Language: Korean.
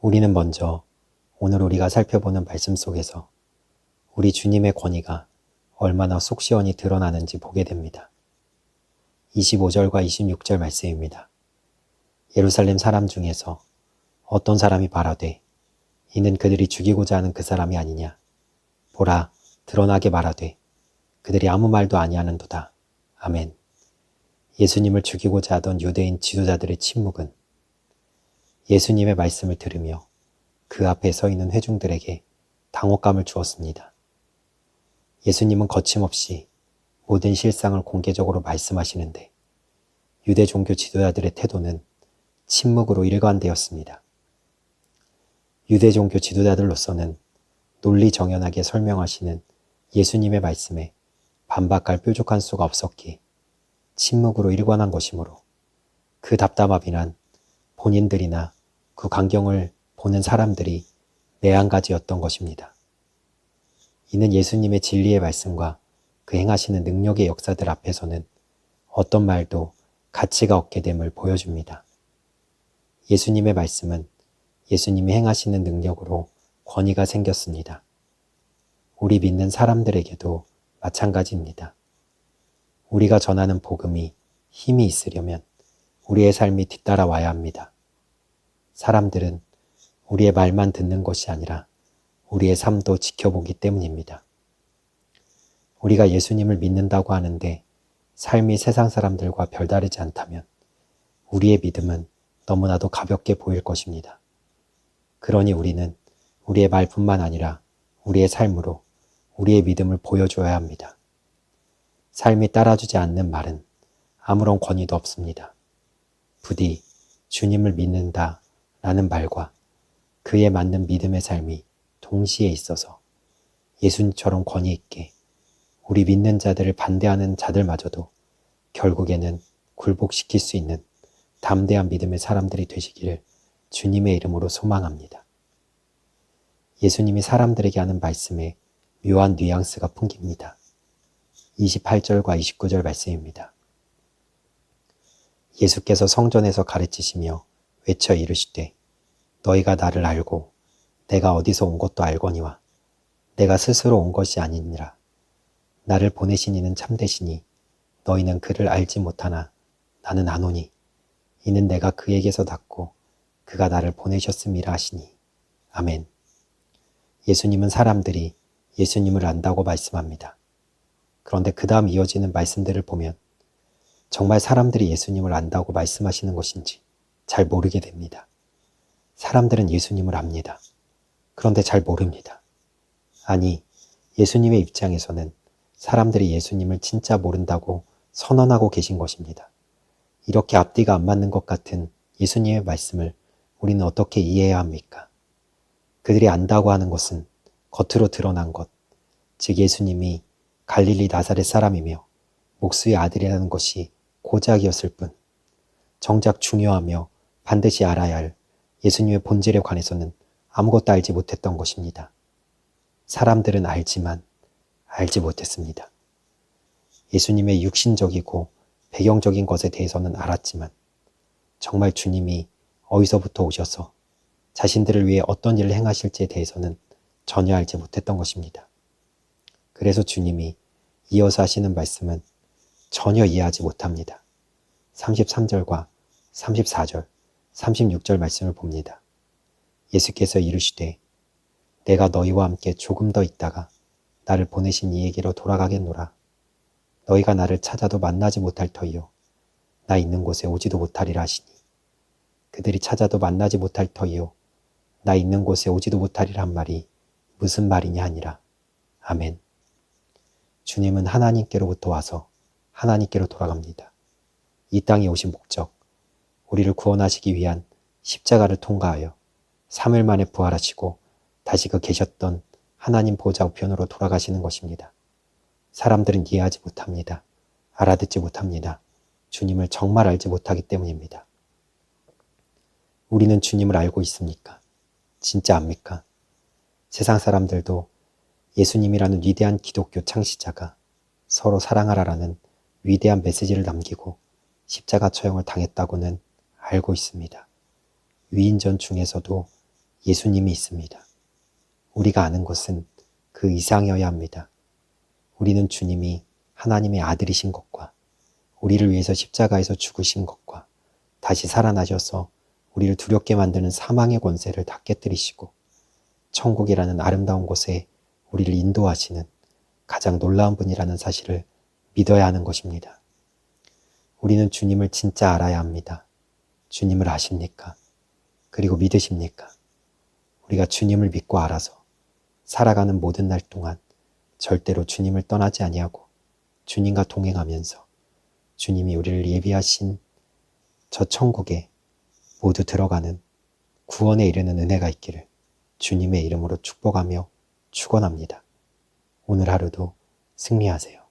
우리는 먼저 오늘 우리가 살펴보는 말씀 속에서 우리 주님의 권위가 얼마나 속 시원히 드러나는지 보게 됩니다. 25절과 26절 말씀입니다. 예루살렘 사람 중에서 어떤 사람이 말하되 이는 그들이 죽이고자 하는 그 사람이 아니냐. 보라, 드러나게 말하되 그들이 아무 말도 아니하는도다. 아멘. 예수님을 죽이고자 하던 유대인 지도자들의 침묵은 예수님의 말씀을 들으며 그 앞에 서 있는 회중들에게 당혹감을 주었습니다. 예수님은 거침없이 모든 실상을 공개적으로 말씀하시는데 유대 종교 지도자들의 태도는 침묵으로 일관되었습니다. 유대 종교 지도자들로서는 논리정연하게 설명하시는 예수님의 말씀에 반박할 뾰족한 수가 없었기에 침묵으로 일관한 것이므로 그 답답함이란 본인들이나 그 광경을 보는 사람들이 매한가지였던 것입니다. 이는 예수님의 진리의 말씀과 그 행하시는 능력의 역사들 앞에서는 어떤 말도 가치가 없게 됨을 보여줍니다. 예수님의 말씀은 예수님이 행하시는 능력으로 권위가 생겼습니다. 우리 믿는 사람들에게도 마찬가지입니다. 우리가 전하는 복음이 힘이 있으려면 우리의 삶이 뒤따라와야 합니다. 사람들은 우리의 말만 듣는 것이 아니라 우리의 삶도 지켜보기 때문입니다. 우리가 예수님을 믿는다고 하는데 삶이 세상 사람들과 별다르지 않다면 우리의 믿음은 너무나도 가볍게 보일 것입니다. 그러니 우리는 우리의 말뿐만 아니라 우리의 삶으로 우리의 믿음을 보여줘야 합니다. 삶이 따라주지 않는 말은 아무런 권위도 없습니다. 부디 주님을 믿는다 라는 말과 그에 맞는 믿음의 삶이 동시에 있어서 예수님처럼 권위 있게 우리 믿는 자들을 반대하는 자들마저도 결국에는 굴복시킬 수 있는 담대한 믿음의 사람들이 되시기를 주님의 이름으로 소망합니다. 예수님이 사람들에게 하는 말씀에 묘한 뉘앙스가 풍깁니다. 28절과 29절 말씀입니다. 예수께서 성전에서 가르치시며 외쳐 이르시되 너희가 나를 알고 내가 어디서 온 것도 알거니와 내가 스스로 온 것이 아니니라. 나를 보내신 이는 참되시니 너희는 그를 알지 못하나 나는 아노니 이는 내가 그에게서 났고 그가 나를 보내셨음이라 하시니. 아멘. 예수님은 사람들이 예수님을 안다고 말씀합니다. 그런데 그 다음 이어지는 말씀들을 보면 정말 사람들이 예수님을 안다고 말씀하시는 것인지 잘 모르게 됩니다. 사람들은 예수님을 압니다. 그런데 잘 모릅니다. 아니, 예수님의 입장에서는 사람들이 예수님을 진짜 모른다고 선언하고 계신 것입니다. 이렇게 앞뒤가 안 맞는 것 같은 예수님의 말씀을 우리는 어떻게 이해해야 합니까? 그들이 안다고 하는 것은 겉으로 드러난 것, 즉 예수님이 갈릴리 나사렛 사람이며 목수의 아들이라는 것이 고작이었을 뿐, 정작 중요하며 반드시 알아야 할 예수님의 본질에 관해서는 아무것도 알지 못했던 것입니다. 사람들은 알지만 알지 못했습니다. 예수님의 육신적이고 배경적인 것에 대해서는 알았지만 정말 주님이 어디서부터 오셔서 자신들을 위해 어떤 일을 행하실지에 대해서는 전혀 알지 못했던 것입니다. 그래서 주님이 이어서 하시는 말씀은 전혀 이해하지 못합니다. 33절과 34절, 36절 말씀을 봅니다. 예수께서 이르시되 내가 너희와 함께 조금 더 있다가 나를 보내신 이에게로 돌아가겠노라. 너희가 나를 찾아도 만나지 못할 터이요 나 있는 곳에 오지도 못하리라 하시니. 그들이 찾아도 만나지 못할 터이요 나 있는 곳에 오지도 못하리라 한 말이 무슨 말이냐 하니라. 아멘. 주님은 하나님께로부터 와서 하나님께로 돌아갑니다. 이 땅에 오신 목적, 우리를 구원하시기 위한 십자가를 통과하여 3일 만에 부활하시고 다시 그 계셨던 하나님 보좌 우편으로 돌아가시는 것입니다. 사람들은 이해하지 못합니다. 알아듣지 못합니다. 주님을 정말 알지 못하기 때문입니다. 우리는 주님을 알고 있습니까? 진짜 압니까? 세상 사람들도 예수님이라는 위대한 기독교 창시자가 서로 사랑하라라는 위대한 메시지를 남기고 십자가 처형을 당했다고는 알고 있습니다. 위인전 중에서도 예수님이 있습니다. 우리가 아는 것은 그 이상이어야 합니다. 우리는 주님이 하나님의 아들이신 것과 우리를 위해서 십자가에서 죽으신 것과 다시 살아나셔서 우리를 두렵게 만드는 사망의 권세를 다 깨뜨리시고 천국이라는 아름다운 곳에 우리를 인도하시는 가장 놀라운 분이라는 사실을 믿어야 하는 것입니다. 우리는 주님을 진짜 알아야 합니다. 주님을 아십니까? 그리고 믿으십니까? 우리가 주님을 믿고 알아서 살아가는 모든 날 동안 절대로 주님을 떠나지 아니하고 주님과 동행하면서 주님이 우리를 예비하신 저 천국에 모두 들어가는 구원에 이르는 은혜가 있기를 주님의 이름으로 축복하며 축원합니다. 오늘 하루도 승리하세요.